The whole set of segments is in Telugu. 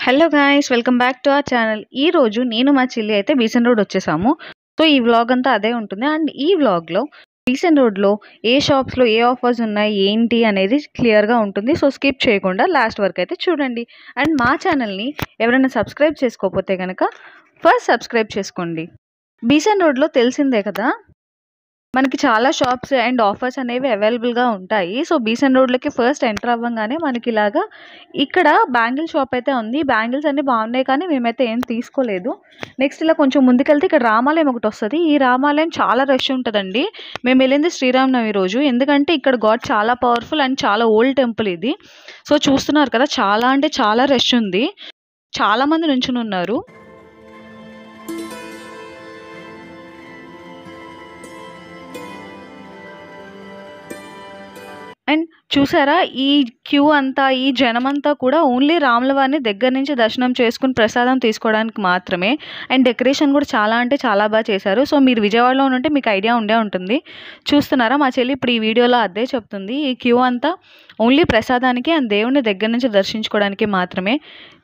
Hello guys, welcome back to our channel. ఈ రోజు నేను మా చెల్లి అయితే బీసెంట్ రోడ్ వచ్చేసాము. సో ఈ వ్లాగ్ అంతా అదే ఉంటుంది. అండ్ ఈ వ్లాగ్లో బీసెంట్ రోడ్లో ఏ షాప్స్లో ఏ ఆఫర్స్ ఉన్నాయి ఏంటి అనేది క్లియర్గా ఉంటుంది. సో స్కిప్ చేయకుండా లాస్ట్ వరకు అయితే చూడండి. అండ్ మా ఛానల్ని ఎవరైనా సబ్స్క్రైబ్ చేసుకోకపోతే కనుక ఫస్ట్ సబ్స్క్రైబ్ చేసుకోండి. బీసెంట్ రోడ్లో తెలిసిందే కదా, మనకి చాలా షాప్స్ అండ్ ఆఫర్స్ అనేవి అవైలబుల్గా ఉంటాయి. సో బీసెంట్ రోడ్లోకి ఫస్ట్ ఎంటర్ అవ్వగానే మనకి ఇలాగా ఇక్కడ బ్యాంగిల్ షాప్ అయితే ఉంది. బ్యాంగిల్స్ అన్నీ బాగున్నాయి కానీ మేమైతే ఏం తీసుకోలేదు. నెక్స్ట్ ఇలా కొంచెం ముందుకెళ్తే ఇక్కడ రామాలయం ఒకటి వస్తుంది. ఈ రామాలయం చాలా రష్ ఉంటుందండి. మేము వెళ్ళింది శ్రీరామనవమి రోజు, ఎందుకంటే ఇక్కడ గాడ్ చాలా పవర్ఫుల్ అండ్ చాలా ఓల్డ్ టెంపుల్ ఇది. సో చూస్తున్నారు కదా, చాలా అంటే చాలా రష్ ఉంది, చాలామంది నుంచుని ఉన్నారు. అండ్ చూసారా, ఈ క్యూ అంతా, ఈ జనమంతా కూడా ఓన్లీ రాముల వారిని దగ్గర నుంచి దర్శనం చేసుకుని ప్రసాదం తీసుకోవడానికి మాత్రమే. అండ్ డెకరేషన్ కూడా చాలా అంటే చాలా బాగా చేశారు. సో మీరు విజయవాడలో ఉంటే మీకు ఐడియా ఉండే ఉంటుంది. చూస్తున్నారా, మా చెల్లి ఇప్పుడు ఈ వీడియోలో అదే చెప్తుంది. ఈ క్యూ అంతా ఓన్లీ ప్రసాదానికి అండ్ దేవుని దగ్గర నుంచి దర్శించుకోవడానికి మాత్రమే.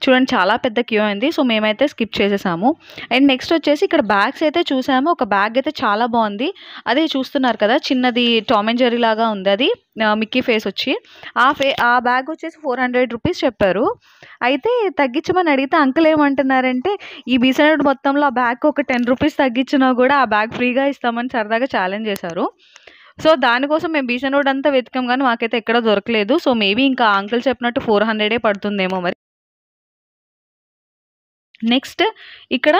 చూడండి, చాలా పెద్ద క్యూ అయింది. సో మేమైతే స్కిప్ చేసేసాము. అండ్ నెక్స్ట్ వచ్చేసి ఇక్కడ బ్యాగ్స్ అయితే చూసాము. ఒక బ్యాగ్ అయితే చాలా బాగుంది. అదే చూస్తున్నారు కదా, చిన్నది టామ్ అండ్ జెర్రీ లాగా ఉంది. అది మిక్కీ ఫేస్ వచ్చి ఆ బ్యాగ్ వచ్చేసి 400 రూపీస్ చెప్పారు. అయితే తగ్గించమని అడిగితే అంకుల్ ఏమంటున్నారంటే, ఈ బీసెంట్ మొత్తంలో ఆ బ్యాగ్ ఒక 10 రూపీస్ తగ్గించినా కూడా ఆ బ్యాగ్ ఫ్రీగా ఇస్తామని సరదాగా ఛాలెంజ్ చేశారు. సో దానికోసం మేము బీసెంట్ రోడ్ అంతా వెతికాం కానీ మాకైతే ఎక్కడ దొరకలేదు. సో మేబీ ఇంకా అంకుల్ చెప్పినట్టు 400 పడుతుందేమో మరి. నెక్స్ట్ ఇక్కడ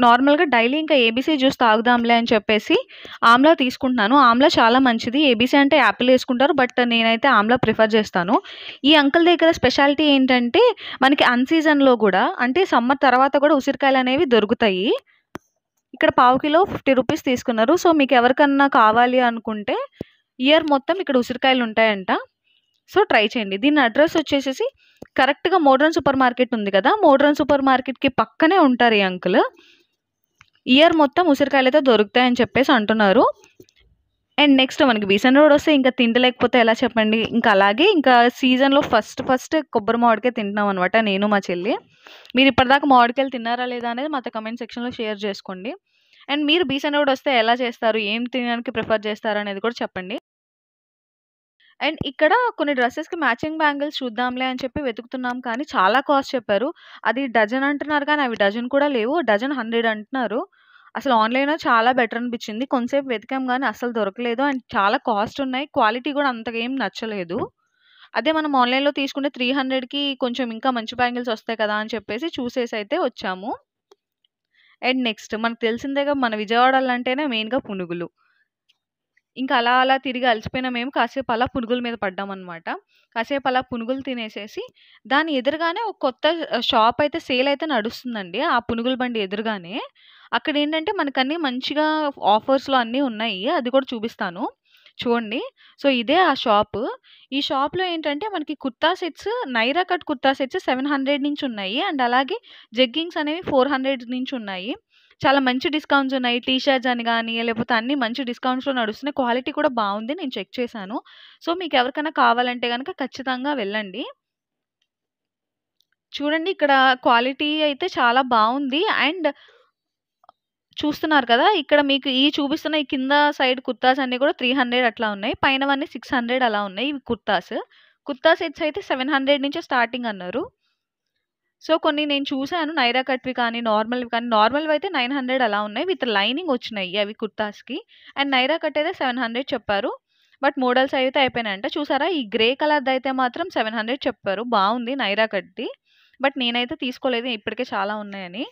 నార్మల్గా డైలీ ఇంకా ఏబీసీ జ్యూస్ తాగుదాంలే అని చెప్పేసి ఆమ్లా తీసుకుంటున్నాను. ఆమ్లా చాలా మంచిది. ఏబీసీ అంటే యాపిల్ వేసుకుంటారు, బట్ నేనైతే ఆమ్లా ప్రిఫర్ చేస్తాను. ఈ అంకుల్ దగ్గర స్పెషాలిటీ ఏంటంటే, మనకి అన్సీజన్లో కూడా, అంటే సమ్మర్ తర్వాత కూడా ఉసిరికాయలు అనేవి దొరుకుతాయి. ఇక్కడ పావు కిలో 50 రూపీస్ తీసుకున్నారు. సో మీకు ఎవరికన్నా కావాలి అనుకుంటే ఇయర్ మొత్తం ఇక్కడ ఉసిరికాయలు ఉంటాయంట. సో ట్రై చేయండి. దీని అడ్రస్ వచ్చేసి కరెక్ట్గా మోడ్రన్ సూపర్ మార్కెట్ ఉంది కదా, మోడ్రన్ సూపర్ మార్కెట్కి పక్కనే ఉంటారు ఈ అంకుల్. ఇయర్ మొత్తం ఉసిరికాయలు అయితే దొరుకుతాయని చెప్పేసి అంటున్నారు. అండ్ నెక్స్ట్ మనకి బీసెంట్ రోడ్ వస్తే ఇంకా తింటలేకపోతే ఎలా చెప్పండి. ఇంకా అలాగే ఇంకా సీజన్లో ఫస్ట్ కొబ్బరి మామిడికాయ తింటున్నాం అనమాట, నేను మా చెల్లి. మీరు ఇప్పటిదాకా మామిడికాయలు తిన్నారా లేదా అనేది మాతో కమెంట్ సెక్షన్లో షేర్ చేసుకోండి. అండ్ మీరు బీసెంట్ రోడ్ వస్తే ఎలా చేస్తారు, ఏం తినడానికి ప్రిఫర్ చేస్తారు అనేది కూడా చెప్పండి. అండ్ ఇక్కడ కొన్ని డ్రెస్సెస్కి మ్యాచింగ్ బ్యాంగిల్స్ చూద్దాంలే అని చెప్పి వెతుకుతున్నాం కానీ చాలా కాస్ట్ చెప్పారు. అది డజన్ అంటున్నారు కానీ అవి డజన్ కూడా లేవు, డజన్ 100 అంటున్నారు. అసలు ఆన్లైన్లో చాలా బెటర్ అనిపించింది. కొంతసేపు వెతికాం కానీ అసలు దొరకలేదు. అండ్ చాలా కాస్ట్ ఉన్నాయి, క్వాలిటీ కూడా అంతగా ఏం నచ్చలేదు. అదే మనం ఆన్లైన్లో తీసుకుంటే 300కి కొంచెం ఇంకా మంచి బ్యాంగిల్స్ వస్తాయి కదా అని చెప్పేసి చూసేసి అయితే వచ్చాము. అండ్ నెక్స్ట్ మనకు తెలిసిందేగా, మన విజయవాడలో అంటేనే మెయిన్గా పునుగులు. ఇంకా అలా తిరిగి అలసిపోయిన మేము కాసేపు అలా పునుగుల మీద పడ్డామనమాట. కాసేపు అలా పునుగులు తినేసేసి దాని ఎదురుగానే ఒక కొత్త షాప్ అయితే సేల్ అయితే నడుస్తుందండి. ఆ పునుగుల బండి ఎదురుగానే. అక్కడేంటంటే మనకన్నీ మంచిగా ఆఫర్స్‌లో అన్నీ ఉన్నాయి. అది కూడా చూపిస్తాను చూడండి. సో ఇదే ఆ షాపు. ఈ షాప్‌లో ఏంటంటే మనకి kurta sets, Naira cut kurta sets 700 నుంచి ఉన్నాయి. అండ్ అలాగే జగ్గింగ్స్ అనేవి 400 నుంచి ఉన్నాయి. చాలా మంచి డిస్కౌంట్స్ ఉన్నాయి. టీ షర్ట్స్ అని గాని, లేకపోతే అన్నీ మంచి డిస్కౌంట్స్‌లో నడుస్తున్నాయి. క్వాలిటీ కూడా బావుంది. నేను చెక్ చేశాను. సో మీకు ఎవరికైనా కావాలంటే గనక ఖచ్చితంగా వెళ్ళండి. చూడండి, ఇక్కడ క్వాలిటీ అయితే చాలా బావుంది. అండ్ చూస్తున్నారు కదా, ఇక్కడ మీకు ఈ చూపిస్తున్న ఈ కింద సైడ్ కుర్తాస్ అన్నీ కూడా 300 అట్లా ఉన్నాయి. పైనవన్నీ 600 అలా ఉన్నాయి ఇవి కుర్తాస్. కుర్తా సెట్స్ అయితే 700 నుంచే స్టార్టింగ్ అన్నారు. సో కొన్ని నేను చూసాను, నైరా కట్‌వి కానీ, నార్మల్‌వి కానీ, నార్మల్‌వి అయితే 900 అలా ఉన్నాయి. విత్ లైనింగ్ వచ్చినాయి అవి కుర్తాస్‌కి. అండ్ నైరా కట్ అయితే 700 చెప్పారు. బట్ మోడల్స్ అయితే అయిపోయినాయంట. చూసారా, ఈ గ్రే కలర్‌ది అయితే మాత్రం 700 చెప్పారు. బావుంది నైరా కట్‌ది. బట్ నేనైతే తీసుకోలేదు, ఇప్పటికే చాలా ఉన్నాయని.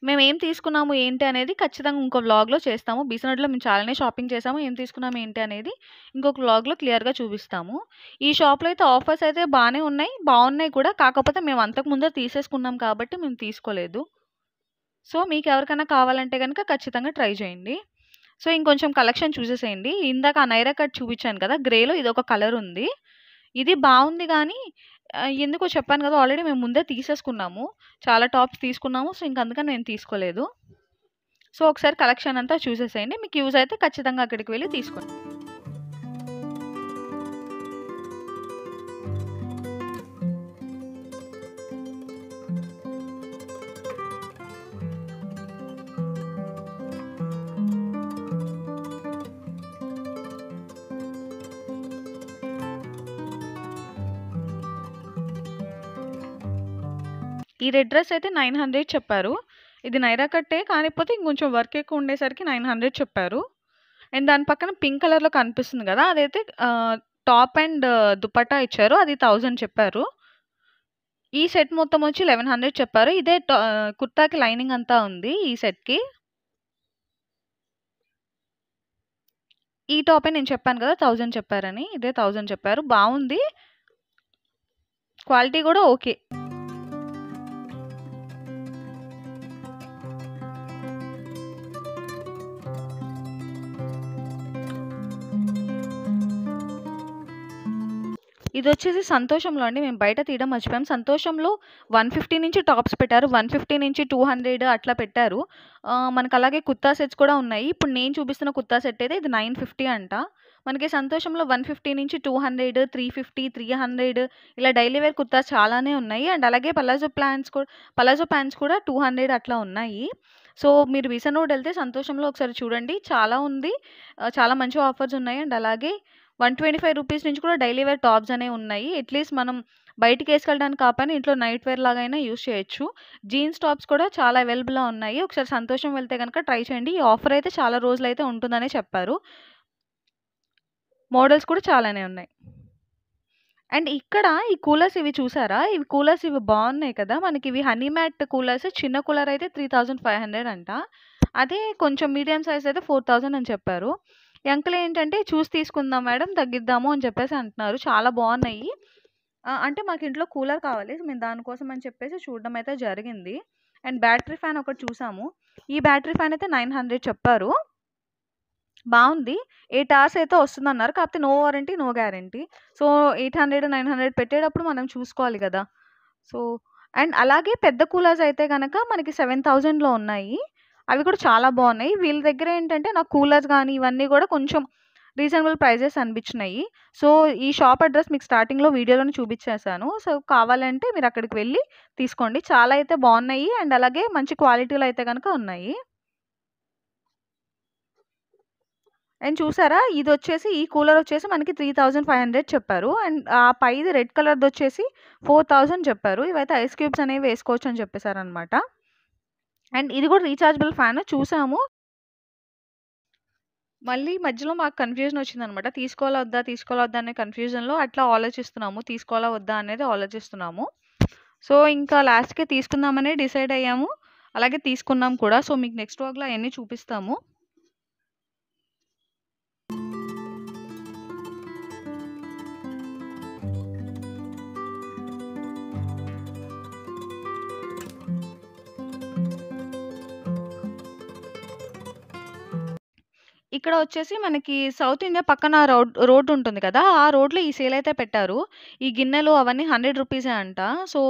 మేమేం తీసుకున్నాము ఏంటి అనేది ఖచ్చితంగా ఇంకో వ్లాగ్‌లో చేస్తాము. బీసెంట్‌లో మేము చాలానే షాపింగ్ చేసాము. ఏం తీసుకున్నాము ఏంటి అనేది ఇంకొక వ్లాగ్‌లో క్లియర్‌గా చూపిస్తాము. ఈ షాప్‌లో అయితే ఆఫర్స్ అయితే బానే ఉన్నాయి, బావున్నాయి కూడా. కాకపోతే మేము అంతకు ముందే తీసేసుకున్నాం కాబట్టి మేము తీసుకోలేదు. సో మీకెవరికైనా కావాలంటే గనుక ఖచ్చితంగా ట్రై చేయండి. సో ఇంకొంచెం కలెక్షన్ చూసేసేయండి. ఇందాక ఆ నైరా కట్ చూపించాను కదా, గ్రేలో ఇదొక కలర్ ఉంది. ఇది బావుంది గానీ ఎందుకో చెప్పాను కదా, ఆల్రెడీ మేము ముందే తీసేసుకున్నాము. చాలా టాప్స్ తీసుకున్నాము. సో ఇంక అందుకని నేను తీసుకోలేదు. సో ఒకసారి కలెక్షన్ అంతా చూసేసేయండి. మీకు యూజ్ అయితే ఖచ్చితంగా అక్కడికి వెళ్లి తీసుకోండి. ఈ రెడ్ డ్రెస్ అయితే 900 చెప్పారు. ఇది నైరా కట్టే కాకపోతే ఇంకొంచెం వర్క్ ఎక్కువ ఉండేసరికి 900 చెప్పారు. అండ్ దాని పక్కన పింక్ కలర్‌లో కనిపిస్తుంది గదా! అదైతే టాప్ అండ్ దుపట్టా ఇచ్చారు. అది 1000 చెప్పారు. ఈ సెట్ మొత్తం వచ్చి 1100 చెప్పారు. ఇదే కుర్తాకి లైనింగ్ అంతా ఉంది ఈ సెట్‌కి. ఈ టాపే నేను చెప్పాను కదా 1000 చెప్పారని. ఇదే 1000 చెప్పారు. బావుంది. క్వాలిటీ కూడా ఓకే. ఇదొచ్చేసి సంతోషంలో అండి. మేము బయట తీయడం మర్చిపోయాం. సంతోషంలో 150 నుంచి టాప్స్ పెట్టారు. 150 నుంచి 200 అట్లా పెట్టారు. మనకు అలాగే కుర్తా సెట్స్ కూడా ఉన్నాయి. ఇప్పుడు నేను చూపిస్తున్న కుర్తా సెట్ అయితే ఇది 950 అంట. మనకి సంతోషంలో 150 నుంచి 200, 350, 300 ఇలా డైలీ వేర్ కుర్తాస్ చాలానే ఉన్నాయి. అండ్ అలాగే పలాజో ప్యాంట్స్ కూడా 200 అట్లా ఉన్నాయి. సో, మీరు వీసన్ రోడ్ ఎళ్తే సంతోషంలో ఒకసారి చూడండి. చాలా ఉంది. చాలా మంచి ఆఫర్స్ ఉన్నాయి. అండ్ అలాగే ₹125 నుంచి కూడా డైలీ వేర్ టాప్స్ అనేవి ఉన్నాయి. అట్‌లీస్ట్ మనం బయటికేసుకెళ్ళడానికి కాకపోయినా ఇంట్లో నైట్ వేర్ లాగైనా యూజ్ చేయొచ్చు. జీన్స్ టాప్స్ కూడా చాలా అవైలబుల్‌లో ఉన్నాయి. ఒకసారి సంతోషం వెళ్తే గనక ట్రై చేయండి. ఈ ఆఫర్ అయితే చాలా రోజులైతే ఉంటుందనే చెప్పారు. మోడల్స్ కూడా చాలానే ఉన్నాయి. అండ్ ఇక్కడ ఈ కూలర్స్ ఇవి చూసారా? కూలర్స్ ఇవి బావున్నాయి కదా! మనకివి హనీ మ్యాట్ కూలర్స్ చిన్న కూలర్ అయితే 3500 అంట. అదే కొంచెం మీడియం సైజ్ అయితే 4000 అని చెప్పారు. ఈ అంకుల్ ఏంటంటే చూసి తీసుకుందాం మేడం తగ్గిద్దాము అని చెప్పేసి అంటున్నారు. చాలా బావున్నాయి. అంటే మాకు ఇంట్లో కూలర్ కావాలి. మేము దానికోసం అని చెప్పేసి చూడడం అయితే జరిగింది. అండ్ బ్యాటరీ ఫ్యాన్ ఒకటి చూసాము. ఈ బ్యాటరీ ఫ్యాన్ అయితే 900 చెప్పారు. బావుంది. 8 అవర్స్ అయితే వస్తుందన్నారు. కాకపోతే no warranty, no guarantee. So, 800, 900 పెట్టేటప్పుడు మనం చూసుకోవాలి గదా! సో, అండ్ అలాగే పెద్ద కూలర్స్ అయితే గనక మనకి 7000లో ఉన్నాయి. అవి కూడా చాలా బావున్నాయి. వీళ్ళ దగ్గర ఏంటంటే నాకు కూలర్స్ గానీ, ఇవన్నీ గూడా కొంచెం రీజనబుల్ ప్రైజెస్ అనిపించినాయి. సో, ఈ షాప్ అడ్రెస్ మీకు స్టార్టింగ్‌లో వీడియోలోనే చూపించేసాను. సో, కావాలంటే మీరు అక్కడికి వెళ్లి తీసుకోండి. చాలా అయితే బావున్నాయి. అండ్ అలాగే మంచి క్వాలిటీలో అయితే గనక ఉన్నాయి. అండ్ చూసారా? ఇదొచ్చేసి ఈ కూలరొచ్చేసి మనకి 3500 చెప్పారు. అండ్ పైది రెడ్ కలర్‌దొచ్చేసి 4000 చెప్పారు. ఇవైతే ఐస్ క్యూబ్స్ అనేవి వేసుకోవచ్చని చెప్పేసారనమాట. అండ్ ఇది కూడా రీచార్జబుల్ ఫ్యాన్ చూసాము. మళ్ళీ మధ్యలో మాకు కన్‌ఫ్యూజనొచ్చిందనమాట. తీసుకోవాలా వద్దా? తీసుకోవాలా వద్దా? అనే కన్‌ఫ్యూజన్‌లో అట్లా ఆలోచిస్తున్నాము. తీసుకోవాలా వద్దా? అనేది ఆలోచిస్తున్నాము. సో, ఇంకా లాస్ట్‌కి తీసుకుందామనే డిసైడ్ అయ్యాము. అలాగే తీసుకున్నాం కూడా. సో, మీకు నెక్స్ట్ వ్లాగ్‌లో అయన్నీ చూపిస్తాము. ఇక్కడ వచ్చేసి మనకి సౌత్ ఇండియా పక్కన రోడ్ ఉంటుంది కదా! ఆ రోడ్‌లో ఈ సేల్ అయితే పెట్టారు. ఈ గిన్నెలు అవన్నీ ₹100 అంట. సో,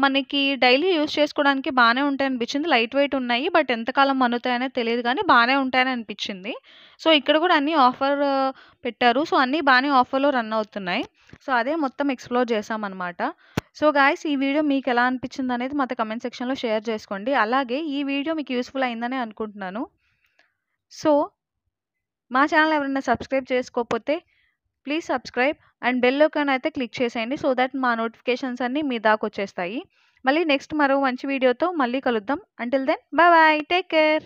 మనకి డైలీ యూజ్ చేసుకోవడానికి బానే ఉంటాయనిపించింది. లైట్ వెయిట్ ఉన్నాయి. బట్ ఎంతకాలం మన్నుతాయనేది తెలీదు గానీ బానే ఉంటాయని అనిపించింది. సో, ఇక్కడ కూడా అన్నీ ఆఫర్ పెట్టారు. సో, అన్నీ బానే ఆఫర్‌లో రన్ అవుతున్నాయి. సో, అదే మొత్తం ఎక్స్‌ప్లోర్ చేశామనమాట. సో, గాయ్స్ ఈ వీడియో మీకెలా అనిపించిందనేది మాతో కామెంట్ సెక్షన్‌లో షేర్ చేసుకోండి. అలాగే ఈ వీడియో మీకు యూజ్‌ఫుల్ అయిందనే అనుకుంటున్నాను. సో మా ఛానల్ ఎవరైనా సబ్స్క్రైబ్ చేసుకోకపోతే please subscribe and bell icon అయితే క్లిక్ చేసేయండి. సో దట్ మా నోటిఫికేషన్స్ అన్నీ మీ దాకొచ్చేస్తాయి. మళ్ళీ నెక్స్ట్ మరో మంచి వీడియోతో మళ్ళీ కలుద్దాం. Until then bye bye. Take care.